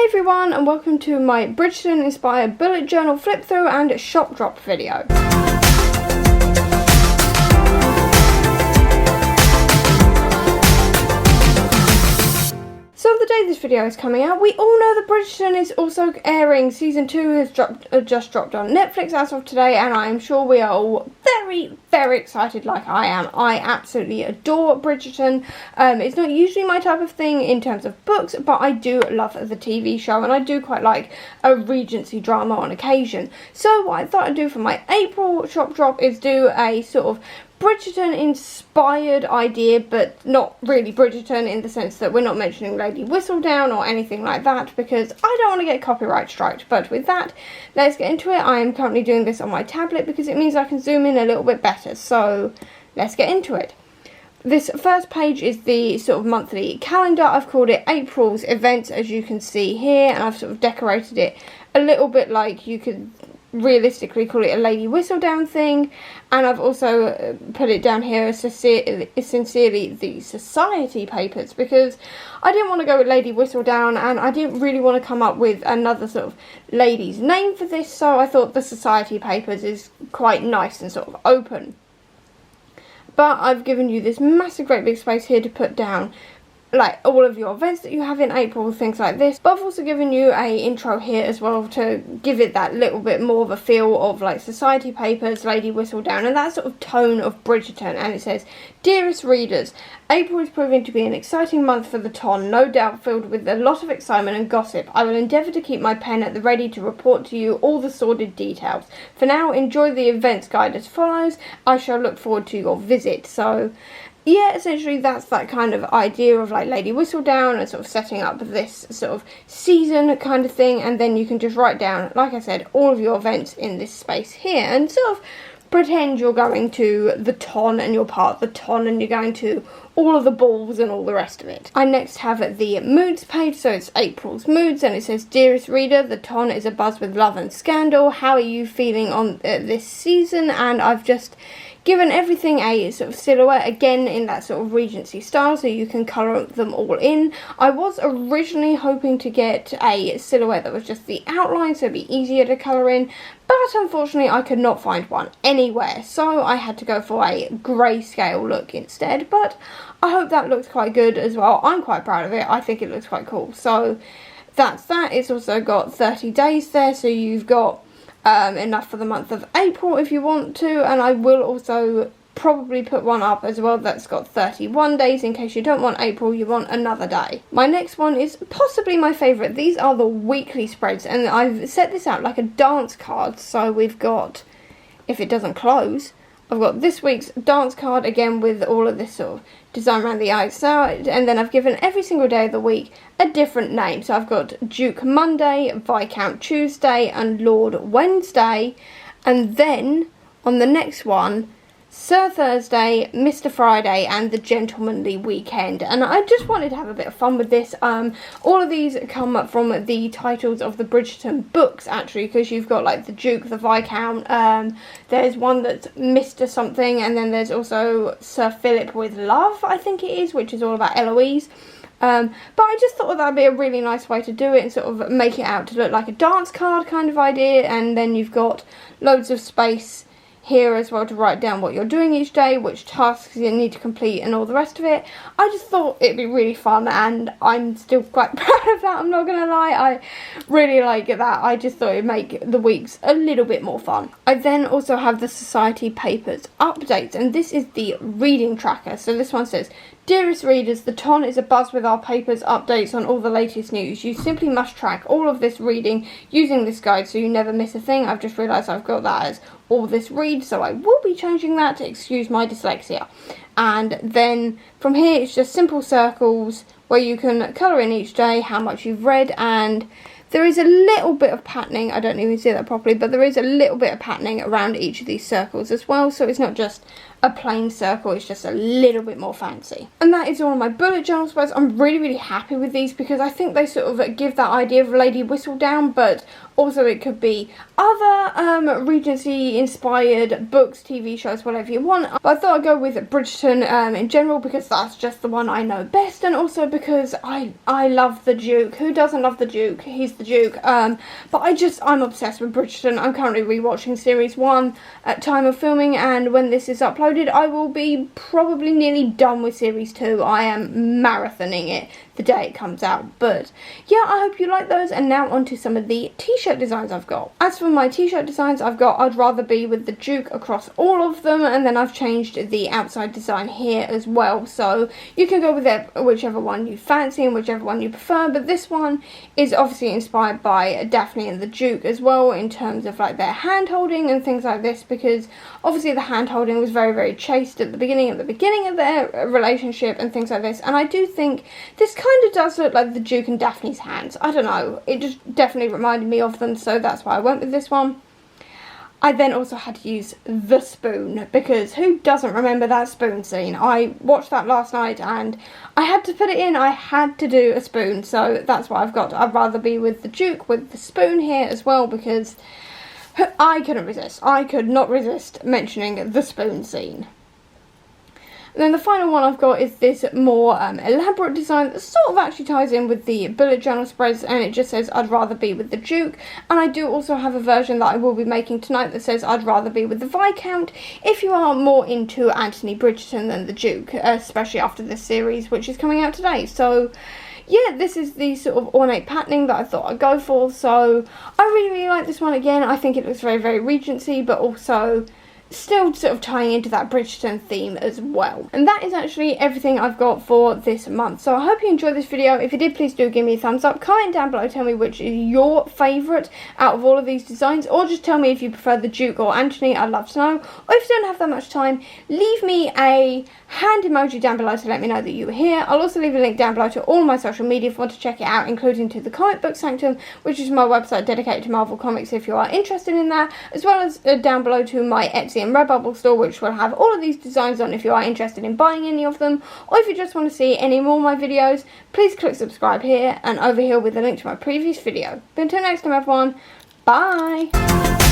everyone, and welcome to my Bridgerton inspired bullet journal flip through and shop drop video. So the day this video is coming out, we all know that Bridgerton is also airing. Season 2 has just dropped on Netflix as of today, and I am sure we are all very excited like I am. I absolutely adore Bridgerton. It's not usually my type of thing in terms of books, but I do love the TV show, and I do quite like a Regency drama on occasion. So what I thought I'd do for my April shop drop is do a sort of Bridgerton inspired idea, but not really Bridgerton in the sense that we're not mentioning Lady Whistledown or anything like that, because I don't want to get copyright striked. But with that, let's get into it. I am currently doing this on my tablet because it means I can zoom in a little bit better, so let's get into it. This first page is the sort of monthly calendar. I've called it April's events, as you can see here, and I've sort of decorated it a little bit like you could realistically call it a Lady Whistledown thing, and I've also put it down here as sincerely the Society Papers, because I didn't want to go with Lady Whistledown and I didn't really want to come up with another sort of lady's name for this, so I thought the Society Papers is quite nice and sort of open. But I've given you this massive great big space here to put down like all of your events that you have in April, things like this. But I've also given you a intro here as well to give it that little bit more of a feel of like Society Papers, Lady Whistledown, and that sort of tone of Bridgerton. And it says, "Dearest readers, April is proving to be an exciting month for the Ton, no doubt filled with a lot of excitement and gossip. I will endeavour to keep my pen at the ready to report to you all the sordid details. For now, enjoy the events guide as follows. I shall look forward to your visit." So yeah, essentially that's that kind of idea of like Lady Whistledown and sort of setting up this sort of season kind of thing, and then you can just write down, like I said, all of your events in this space here and sort of pretend you're going to the Ton and you're part of the Ton and you're going to all of the balls and all the rest of it. I next have the moods page, so it's April's moods, and it says, "Dearest reader, the Ton is abuzz with love and scandal. How are you feeling on this season?" And I've just given everything a sort of silhouette, again in that sort of Regency style, so you can colour them all in. I was originally hoping to get a silhouette that was just the outline, so it'd be easier to colour in, but unfortunately I could not find one anywhere, so I had to go for a grayscale look instead. But I hope that looks quite good as well. I'm quite proud of it. I think it looks quite cool. So that's that. It's also got 30 days there, so you've got enough for the month of April if you want to, and I will also probably put one up as well that's got 31 days in case you don't want April, you want another day. My next one is possibly my favourite. These are the weekly spreads, and I've set this out like a dance card. So we've got, if it doesn't close, I've got this week's dance card again with all of this sort of design around the outside, and then I've given every single day of the week a different name. So I've got Duke Monday, Viscount Tuesday and Lord Wednesday, and then on the next one, Sir Thursday, Mr. Friday and the Gentlemanly Weekend. And I just wanted to have a bit of fun with this. All of these come from the titles of the Bridgerton books actually, because you've got like the Duke, the Viscount, there's one that's Mr. something, and then there's also Sir Philip with Love, I think it is, which is all about Eloise. But I just thought that'd be a really nice way to do it and sort of make it out to look like a dance card kind of idea, and then you've got loads of space here as well to write down what you're doing each day, which tasks you need to complete and all the rest of it. I just thought it'd be really fun, and I'm still quite proud of that, I'm not gonna lie. I really like that. I just thought it'd make the weeks a little bit more fun. I then also have the Society Papers updates, and this is the reading tracker. So this one says, "Dearest readers, the Ton is abuzz with our papers updates on all the latest news. You simply must track all of this reading using this guide so you never miss a thing." I've just realised I've got that as all this read, so I will be changing that to excuse my dyslexia. And then from here it's just simple circles where you can colour in each day how much you've read, and there is a little bit of patterning, I don't even see that properly, but there is a little bit of patterning around each of these circles as well, so it's not just a plain circle, it's just a little bit more fancy. And that is all of my bullet journal spreads. I'm really happy with these because I think they sort of give that idea of Lady Whistledown, but also it could be other Regency inspired books, TV shows, whatever you want. But I thought I'd go with Bridgerton in general because that's just the one I know best, and also because I love the Duke. Who doesn't love the Duke? He's the Duke. But I'm obsessed with Bridgerton. I'm currently rewatching series 1 at time of filming, and when this is uploaded I will be probably nearly done with series 2. I am marathoning it the day it comes out. But yeah, I hope you like those, and now on to some of the t-shirt designs I've got. As for my t-shirt designs, I've got I'd rather be with the Duke across all of them, and then I've changed the outside design here as well, so you can go with it whichever one you fancy and whichever one you prefer. But this one is obviously inspired by Daphne and the Duke as well, in terms of like their hand holding and things like this, because obviously the hand holding was very chaste at the beginning of their relationship and things like this, and I do think this kind of does look like the Duke and Daphne's hands. I don't know, it just definitely reminded me of them, so that's why I went with this one. I then also had to use the spoon, because who doesn't remember that spoon scene? I watched that last night and I had to put it in. I had to do a spoon, so that's what I've got. I'd rather be with the Duke with the spoon here as well, because I couldn't resist. I could not resist mentioning the spoon scene. And then the final one I've got is this more elaborate design that sort of actually ties in with the bullet journal spreads, and it just says I'd rather be with the Duke. And I do also have a version that I will be making tonight that says I'd rather be with the Viscount, if you are more into Anthony Bridgerton than the Duke, especially after this series which is coming out today. So yeah, this is the sort of ornate patterning that I thought I'd go for, so I really like this one. Again, I think it looks very Regency, but also still sort of tying into that Bridgerton theme as well. And that is actually everything I've got for this month. So I hope you enjoyed this video. If you did, please do give me a thumbs up. Comment down below, tell me which is your favourite out of all of these designs, or just tell me if you prefer the Duke or Anthony. I'd love to know. Or if you don't have that much time, leave me a hand emoji down below to let me know that you were here. I'll also leave a link down below to all my social media if you want to check it out, including to the Comic Book Sanctum, which is my website dedicated to Marvel Comics if you are interested in that, as well as down below to my Etsy and Redbubble store, which will have all of these designs on if you are interested in buying any of them, or if you just want to see any more of my videos, please click subscribe here and over here with a link to my previous video. But until next time everyone, bye!